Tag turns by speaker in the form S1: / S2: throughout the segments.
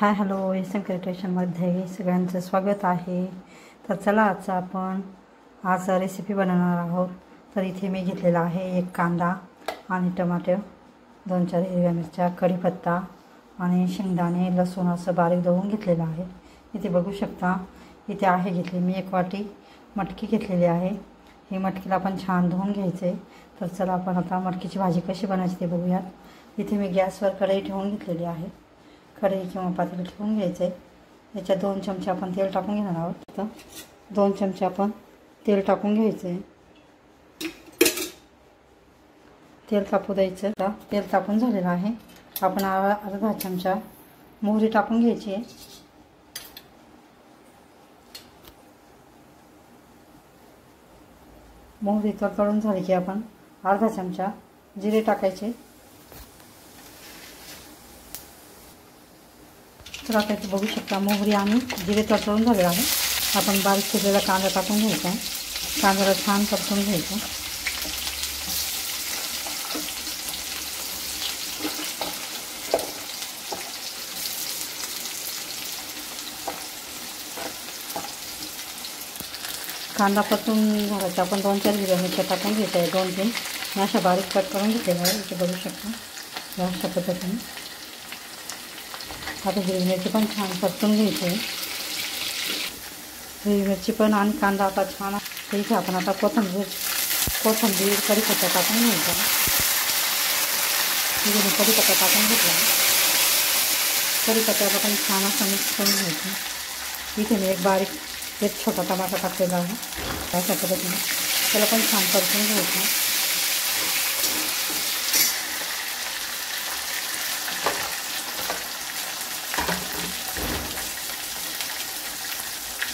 S1: Hi hello S M क्रिएशनमध्ये सगळ्यांचं स्वागत आहे। तर चला आपण आज रेसिपी बनवणार आहोत। तर इथे मी घेतलेला आहे एक कांदा आणि टमाटर, 2-4 हिरव्या मिरच्या, कढीपत्ता आणि शेंगदाणे, लसूण असं बारीक दळून घेतलेलं आहे। इथे बघू शकता इथे आहे घेतली मी 1 वाटी मटकी घेतलेली आहे। ही मटकीला आपण छान धुवून घ्यायचे। तर चला आपण आता मटकीची भाजी कशी बनायची ते बघूयात। इथे मी गॅसवर कढई ठेवून घेतलेली आहे। कढई किंवा पातेलं ठेवून घ्यायचे। याच्यात 2 चमचे आपण तेल टाकून घेणार आहोत। तर 2 चमचे आपण तेल टाकून घ्यायचे। तेल तापू द्यायचं। तर तेल तापून झालेलं आहे। आपण अर्धा चमचा मोहरी टाकून घ्यायची आहे। मोहरी तळून झाली की आपण अर्धा चमचा जिरे टाकायचे। तर आता इथे बघू शकता मोहरी आणि जिरे तळून झाले आहे। आपण बारीक केलेला कांदा टाकून घ्यायचा आहे। कांद्याला छान परतून घ्यायचं। कांदा परतून झाला की आपण 2-4 हिरव्या मिरच्या टाकून घ्यायच्या आहे। 2-3 अशा बारीक कट करून घेतलेल्या आहे। इथे बघू शकता अशा पद्धतीने। आता हिरवी मिरची पण छान परतून घ्यायची आहे। हिरवी मिरची पण आणि कांदा आता छान इथे आपण आता कोथिंबीर कढीपत्ता टाकून घ्यायचा। इथे कढीपत्ता टाकून घेतला। कढीपत्त्याला पण छान असं मिक्स करून घ्यायचं। इथे मी एक छोटा टमाटा टाकलेला आहे। अशा पद्धतीने त्याला पण छान परतून घ्यायचं।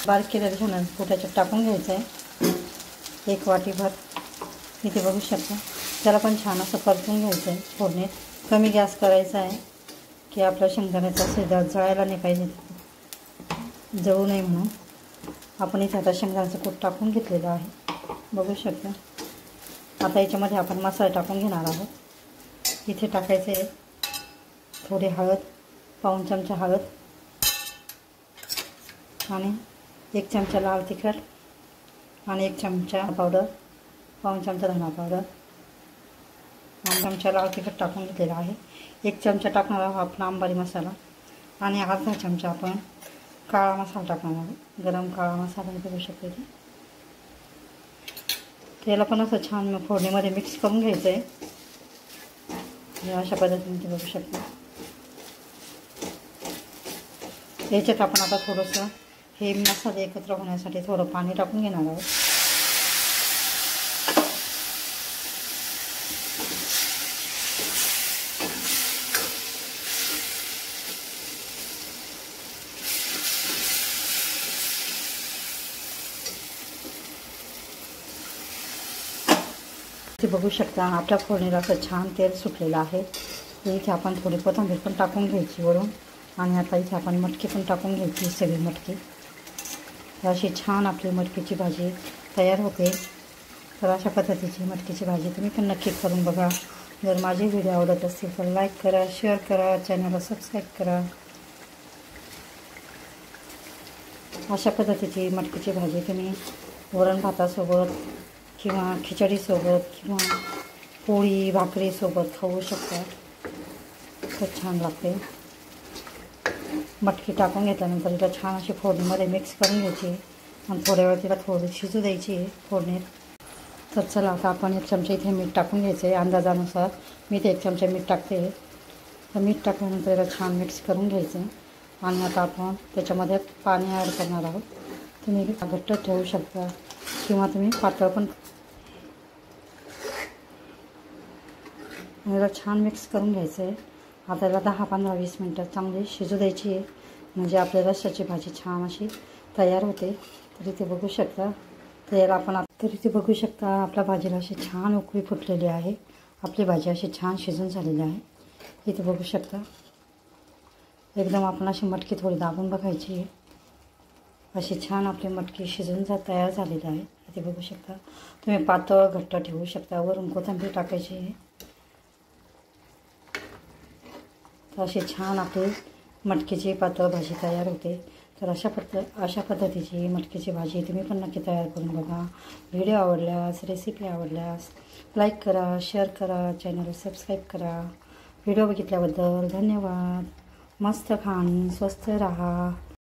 S1: बारीक केलेलं शेंगदाणे कुटायचं टाकून घ्यायचं आहे 1 वाटीभर। इथे बघू शकता त्याला पण छान असं परतून घ्यायचं आहे। फोडणीत कमी गॅस करायचा आहे की आपल्या शेंगदाण्याचा शिरा जळायला नाही पाहिजे, जळू नये म्हणून। आपण इथे आता शेंगदाण्याचं कूट टाकून घेतलेलं आहे, बघू शकता। आता याच्यामध्ये आपण मसाले टाकून घेणार आहोत। इथे टाकायचे आहे थोडी हळद, पाऊण चमचा हळद आणि 1 चमचा लाल तिखट आणि 1 चमचा पावडर, पाऊण चमचा धना पावडर, 1 चमचा लाल तिखट टाकून घेतलेला आहे। 1 चमचा टाकणार आहोत आपण अंबारी मसाला आणि अर्धा चमचा आपण काळा मसाला टाकणार आहोत, गरम काळा मसाला बघू शकतो। त्याला पण असं छान फोडणीमध्ये मिक्स करून घ्यायचं आहे अशा पद्धतीने ते बघू शकता। याच्यात आपण आता थोडंसं हे मसाले एकत्र होण्यासाठी थोडं पाणी टाकून घेणार आहोत। ते बघू शकता आपल्या फोडणीला असं छान तेल सुटलेलं आहे। इथे आपण थोडी कोथिंबीर पण टाकून घ्यायची वरून आणि आता इथे आपण मटकी पण टाकून घ्यायची, सगळी मटकी। अशी छान आपली मटकीची भाजी तयार होते। तर अशा पद्धतीची मटकीची भाजी तुम्ही पण नक्की करून बघा। जर माझे व्हिडिओ आवडत असतील तर लाईक करा, शेअर करा, चॅनलला सबस्क्राईब करा। अशा पद्धतीची मटकीची भाजी तुम्ही वरण भातासोबत किंवा खिचडीसोबत किंवा पोळी भाकरीसोबत खाऊ शकता, खूप छान लागते। मटकी टाकून घेतल्यानंतर तिला छान अशी फोडणीमध्ये मिक्स करून घ्यायची आणि थोड्या वेळ तिला थोडी शिजू द्यायची फोडणीत। तर चला आता आपण 1 चमचा इथे मीठ टाकून घ्यायचं आहे अंदाजानुसार। मी इथे 1 चमचा मीठ टाकते। तर मीठ टाकल्यानंतर याला छान मिक्स करून घ्यायचं आणि आता आपण त्याच्यामध्ये पाणी ॲड करणार आहोत। तुम्ही घट्ट ठेवू शकता किंवा तुम्ही पातळ पण। याला छान मिक्स करून घ्यायचं आहे। आता याला 10-15-20 मिनटं चांगली शिजू द्यायची आहे, म्हणजे आपल्या रस्स्याची भाजी छान अशी तयार होते। तर इथे बघू शकता इथे बघू शकता आपल्या भाजीला अशी छान उकळी फुटलेली आहे। आपली भाजी अशी छान शिजून झालेली आहे। इथे बघू शकता एकदम आपण अशी मटकी थोडी दाबून बघायची आहे। अशी छान आपली मटकी शिजून तयार झालेली आहे। इथे बघू शकता तुम्ही पातळ घट्ट ठेवू शकता, वरून कोथिंबीर टाकायची आहे। अशी छान आपली मटकीची पातळ भाजी तयार होते. तर अशा पद्धतीची मटकीची भाजी तुम्ही पण नक्की तयार करून बघा. व्हिडिओ आवडल्यास, रेसिपी आवडल्यास लाईक करा, शेअर करा, चॅनल सबस्क्राईब करा. व्हिडिओ बघितल्याबद्दल धन्यवाद. मस्त खा आणि स्वस्थ राहा.